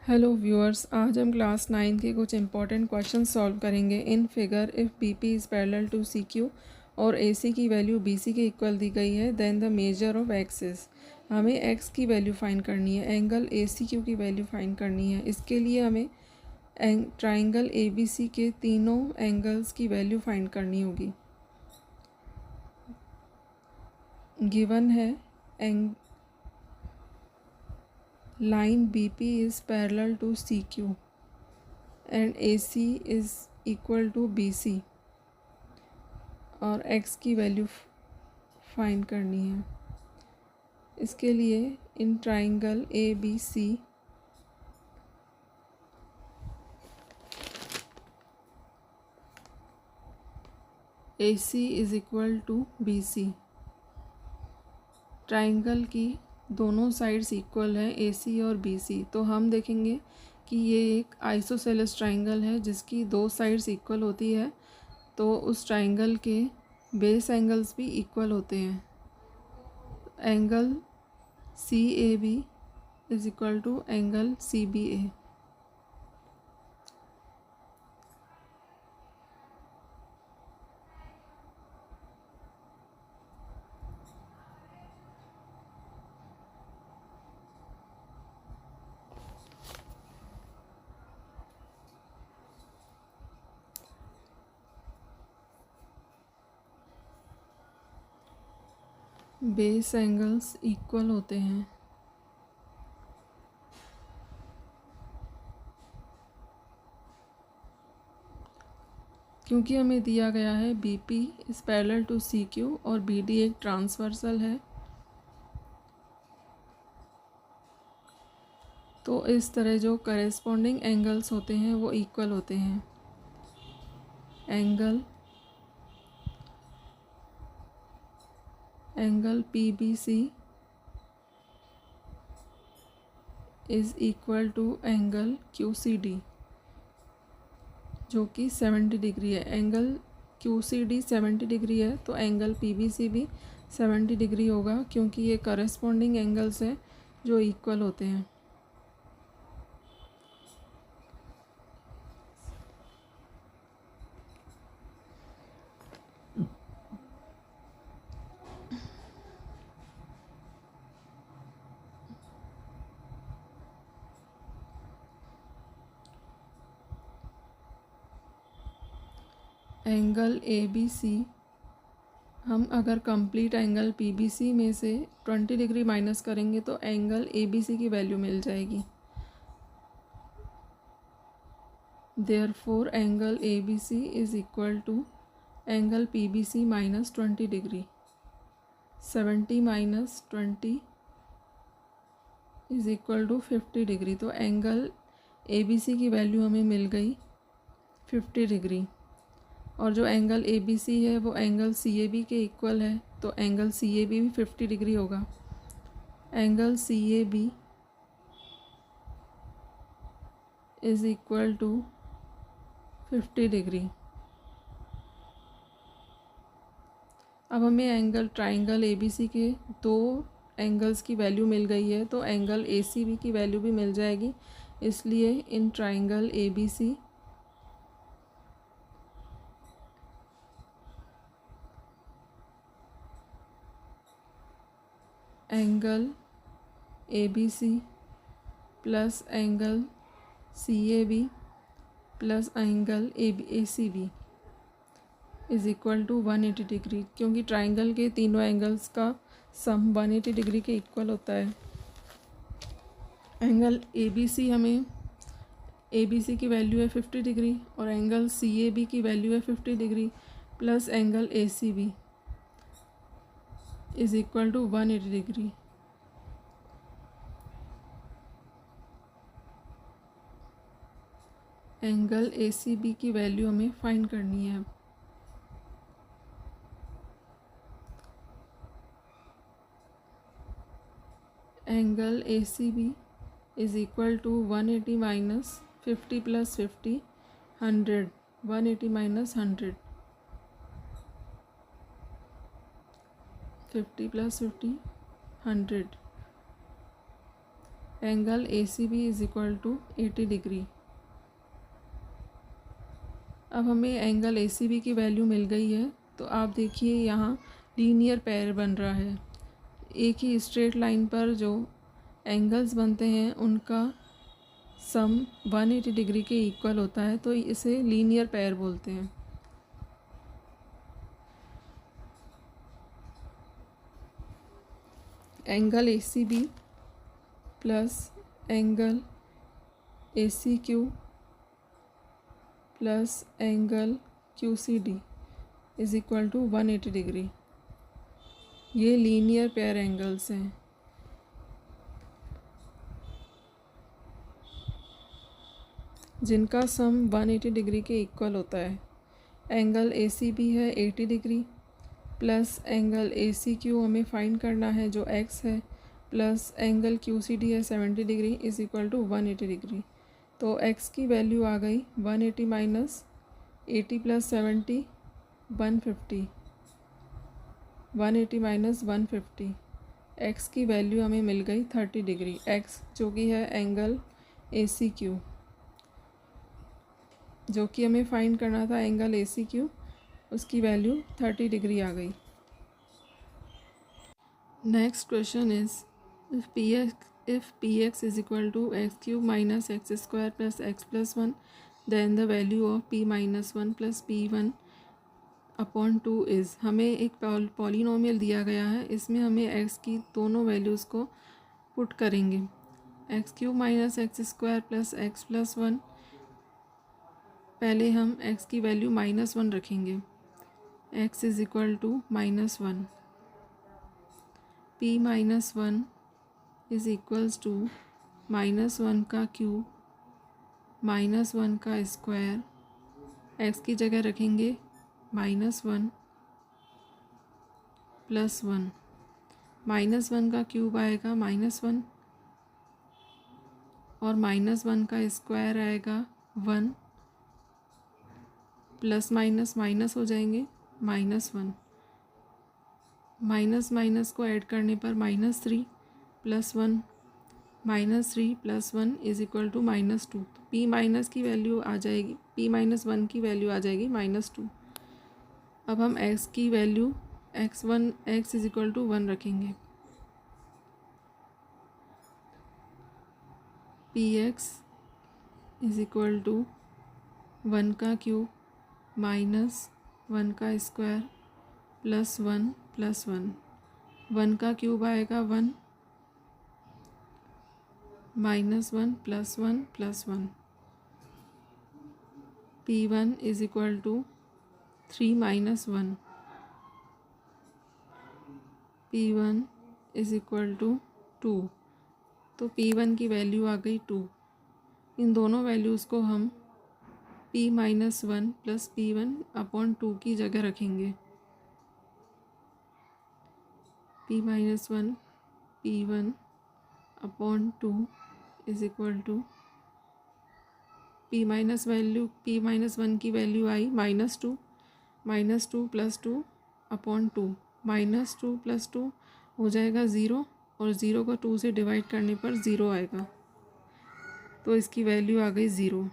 Hello viewers, आज हम class 9 के कुछ इंपॉर्टेंट क्वेश्चन सॉल्व करेंगे। In figure if BP is parallel to CQ और एसी की वैल्यू बीसी के इक्वल दी गई है, then the measure of X is. हमें एक्स की वैल्यू फाइंड करनी है, एंगल एसीक्यू की वैल्यू फाइंड करनी है। इसके लिए हमें ट्राइंगल एबीसी के तीनों एंगल्स की वैल्यू फाइंड करनी होगी। गिवन है line BP is parallel to CQ and AC is equal to BC और X की वैल्यू फाइंड करनी है। इसके लिए in triangle ABC AC is equal to BC। Triangle की दोनों साइड्स इक्वल हैं, AC और BC। तो हम देखेंगे कि ये एक आइसोसेलेस ट्राइंगल है जिसकी दो साइड्स इक्वल होती है, तो उस ट्राइंगल के बेस एंगल्स भी इक्वल होते हैं। Angle CAB is equal to angle CBA। Base angles equal होते हैं। क्योंकि हमें दिया गया है BP is parallel to CQ और BD एक ट्रांसवर्सल है, तो इस तरह जो करेस्पॉन्डिंग एंगल्स होते हैं वो इक्वल होते हैं। Angle PBC is equal to angle QCD जो कि 70 डिग्री है। एंगल QCD 70 डिग्री है तो एंगल PBC भी 70 डिग्री होगा, क्योंकि ये करेस्पॉन्डिंग एंगल्स हैं जो इक्वल होते हैं। एंगल ABC हम अगर कंप्लीट एंगल PBC में से 20 डिग्री माइनस करेंगे तो एंगल ABC की वैल्यू मिल जाएगी। Therefore angle ABC is equal to angle PBC minus 20 degree. 70 minus 20 is equal to 50 degree. तो एंगल ABC की वैल्यू हमें मिल गई 50 डिग्री। और जो एंगल ABC है वो एंगल CAB के इक्वल है, तो एंगल CAB भी 50 डिग्री होगा। Angle CAB is equal to 50 degree. अब हमें एंगल ट्राइंगल ABC के दो एंगल्स की वैल्यू मिल गई है, तो एंगल ACB की वैल्यू भी मिल जाएगी। इसलिए in triangle ABC angle ABC plus angle CAB plus angle ACB is equal to 180 degree, क्योंकि ट्राइंगल के तीनों एंगल्स का सम 180 डिग्री के इक्वल होता है। एंगल ABC हमें ABC की वैल्यू है 50 डिग्री और एंगल CAB की वैल्यू है 50 degree plus angle ACB is equal to 180 degree. Angle ACB की वैल्यू हमें फाइंड करनी है। Angle ACB is equal to 180 minus 50 plus 50 100। 180 minus 100, 50 plus 50 100। Angle ACB is equal to 80 degree. अब हमें angle ACB की value मिल गई है, तो आप देखिए यहाँ लीनियर पेयर बन रहा है। एक ही स्ट्रेट लाइन पर जो एंगल्स बनते हैं उनका सम 180 डिग्री के इक्वल होता है, तो इसे लीनियर पेयर बोलते हैं। Angle ACB plus angle ACQ plus angle QCD is equal to 180 degree. ये लीनियर पेयर एंगल्स हैं। जिनका सम 180 डिग्री के इक्वल होता है। एंगल ACB है 80 डिग्री प्लस एंगल ACQ हमें फाइंड करना है जो x है, प्लस एंगल QCD है 70 degree is equal to 180 degree. तो x की वैल्यू आ गई 180 माइनस 80 प्लस 70 150, 180 माइनस 150। x की वैल्यू हमें मिल गई 30 डिग्री। x जो कि है एंगल ACQ, जो कि हमें फाइंड करना था एंगल ACQ, उसकी वैल्यू 30 डिग्री आ गई। Next question is if px is equal to x cube minus x square plus x plus 1 then the value of p minus 1 plus p1 upon 2 is. हमें एक polynomial दिया गया है, इसमें हमें x की दोनों वैल्यूज़ को पुट करेंगे। X cube minus x square plus x plus 1, पहले हम x की वैल्यू -1 रखेंगे। x is equal to -1, p minus 1 is equals to -1 का क्यूब -1 का स्क्वायर, x की जगह रखेंगे -1 प्लस 1, -1 का क्यूब आएगा -1 और -1 का स्क्वायर आएगा 1, प्लस माइनस माइनस हो जाएंगे -1, माइनस माइनस को ऐड करने पर -3 plus 1, -3 plus 1 is equal to -2। p minus की वैल्यू आ जाएगी, p माइनस 1 की वैल्यू आ जाएगी -2। अब हम x की value x is equal to 1 रखेंगे। px इज इक्वल टू 1 का क्यूब -1 का स्क्वायर प्लस 1 प्लस 1, 1 का क्यूब आएगा 1, -1 plus 1 plus 1, p1 is equal to 3 minus 1, p1 is equal to 2। तो p1 की वैल्यू आ गई 2। इन दोनों वैल्यूज़ को हम p minus 1 plus p1 upon 2 की जगह रखेंगे। p minus 1 p1 upon 2 is equal to p minus 1 की वैल्यू आई -2 प्लस 2 अपॉन 2, -2 प्लस 2 हो जाएगा 0 और 0 को 2 से डिवाइड करने पर 0 आएगा, तो इसकी वैल्यू आ गई 0।